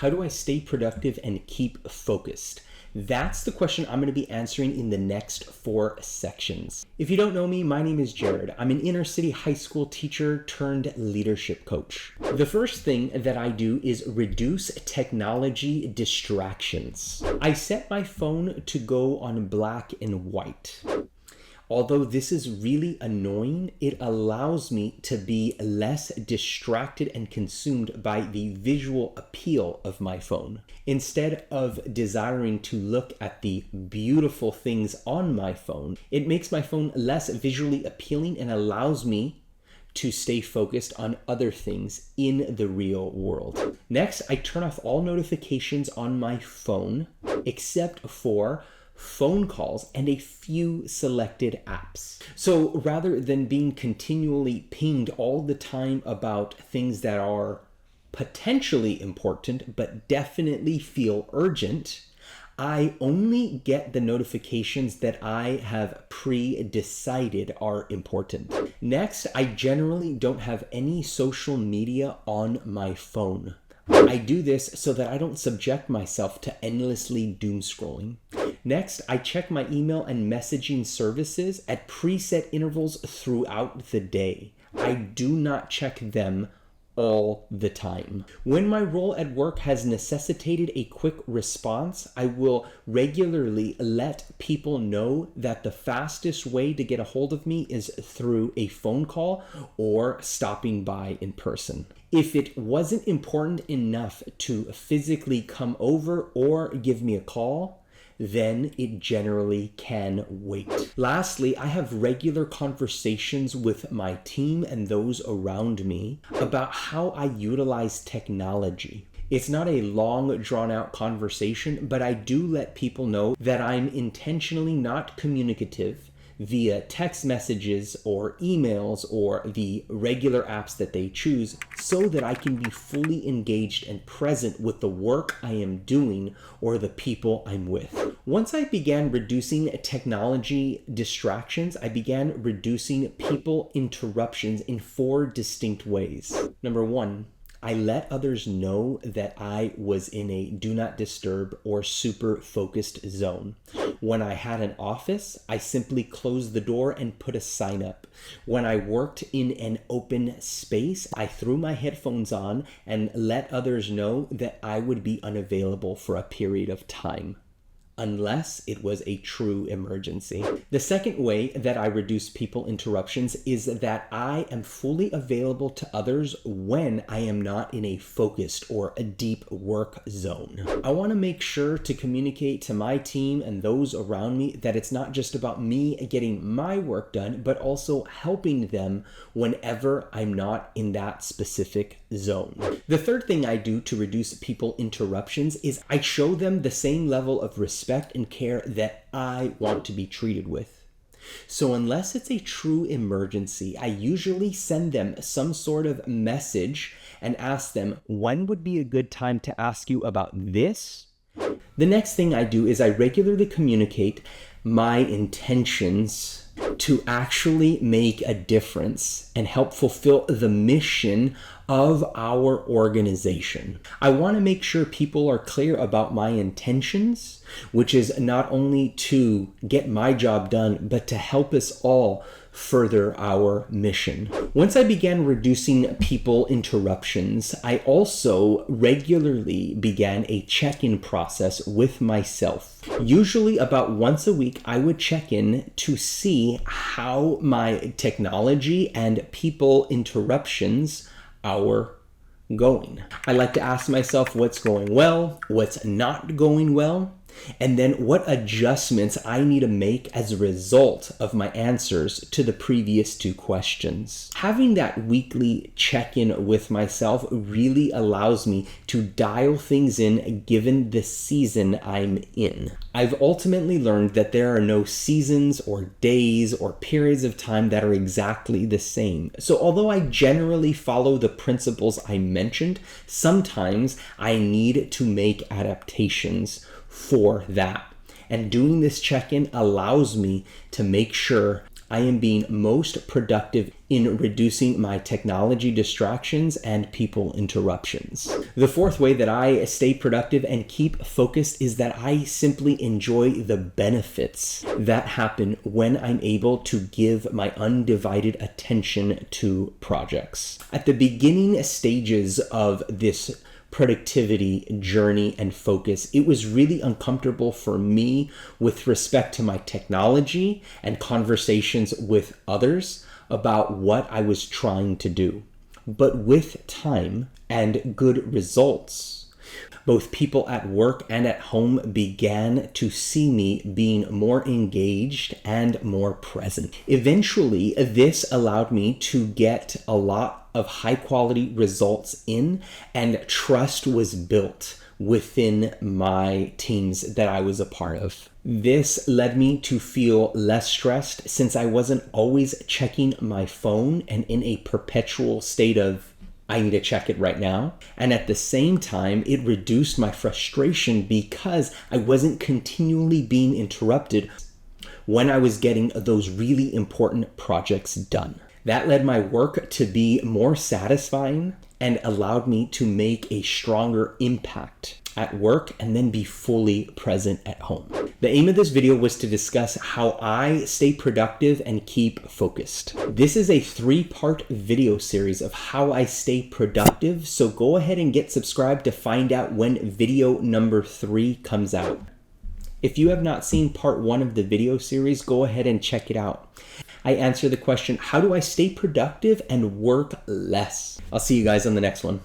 How do I stay productive and keep focused? That's the question I'm going to be answering in the next 4 sections. If you don't know me, my name is Jared. I'm an inner city high school teacher turned leadership coach. The first thing that I do is reduce technology distractions. I set my phone to go on black and white. Although this is really annoying, it allows me to be less distracted and consumed by the visual appeal of my phone. Instead of desiring to look at the beautiful things on my phone, it makes my phone less visually appealing and allows me to stay focused on other things in the real world. Next, I turn off all notifications on my phone except for phone calls and a few selected apps. So rather than being continually pinged all the time about things that are potentially important but definitely feel urgent, I only get the notifications that I have pre-decided are important. Next, I generally don't have any social media on my phone. I do this so that I don't subject myself to endlessly doom scrolling. Next, I check my email and messaging services at preset intervals throughout the day. I do not check them all the time. When my role at work has necessitated a quick response, I will regularly let people know that the fastest way to get a hold of me is through a phone call or stopping by in person. If it wasn't important enough to physically come over or give me a call, then it generally can wait. Lastly, I have regular conversations with my team and those around me about how I utilize technology. It's not a long, drawn-out conversation, but I do let people know that I'm intentionally not communicative via text messages or emails or the regular apps that they choose so that I can be fully engaged and present with the work I am doing or the people I'm with. Once I began reducing technology distractions, I began reducing people interruptions in 4 distinct ways. Number 1, I let others know that I was in a do not disturb or super focused zone. When I had an office, I simply closed the door and put a sign up. When I worked in an open space, I threw my headphones on and let others know that I would be unavailable for a period of time, unless it was a true emergency. The second way that I reduce people interruptions is that I am fully available to others when I am not in a focused or a deep work zone. I want to make sure to communicate to my team and those around me that it's not just about me getting my work done, but also helping them whenever I'm not in that specific zone. The third thing I do to reduce people interruptions is I show them the same level of respect and care that I want to be treated with. So unless it's a true emergency, I usually send them some sort of message and ask them, when would be a good time to ask you about this? The next thing I do is I regularly communicate my intentions to actually make a difference and help fulfill the mission of our organization. I want to make sure people are clear about my intentions, which is not only to get my job done, but to help us all further our mission. Once I began reducing people interruptions, I also regularly began a check-in process with myself. Usually about once a week, I would check in to see how my technology and people interruptions are going. I like to ask myself what's going well, what's not going well, and then what adjustments I need to make as a result of my answers to the previous 2 questions. Having that weekly check-in with myself really allows me to dial things in given the season I'm in. I've ultimately learned that there are no seasons or days or periods of time that are exactly the same. So although I generally follow the principles I mentioned, sometimes I need to make adaptations for that. And doing this check-in allows me to make sure I am being most productive in reducing my technology distractions and people interruptions. The fourth way that I stay productive and keep focused is that I simply enjoy the benefits that happen when I'm able to give my undivided attention to projects. At the beginning stages of this productivity journey and focus, it was really uncomfortable for me with respect to my technology and conversations with others about what I was trying to do. But with time and good results, both people at work and at home began to see me being more engaged and more present. Eventually, this allowed me to get a lot of high quality results in, and trust was built within my teams that I was a part of. This led me to feel less stressed since I wasn't always checking my phone and in a perpetual state of I need to check it right now. And at the same time, it reduced my frustration because I wasn't continually being interrupted when I was getting those really important projects done. That led my work to be more satisfying and allowed me to make a stronger impact at work and then be fully present at home. The aim of this video was to discuss how I stay productive and keep focused. This is a 3-part video series of how I stay productive, so go ahead and get subscribed to find out when video number 3 comes out. If you have not seen part 1 of the video series, go ahead and check it out. I answer the question, how do I stay productive and work less? I'll see you guys on the next one.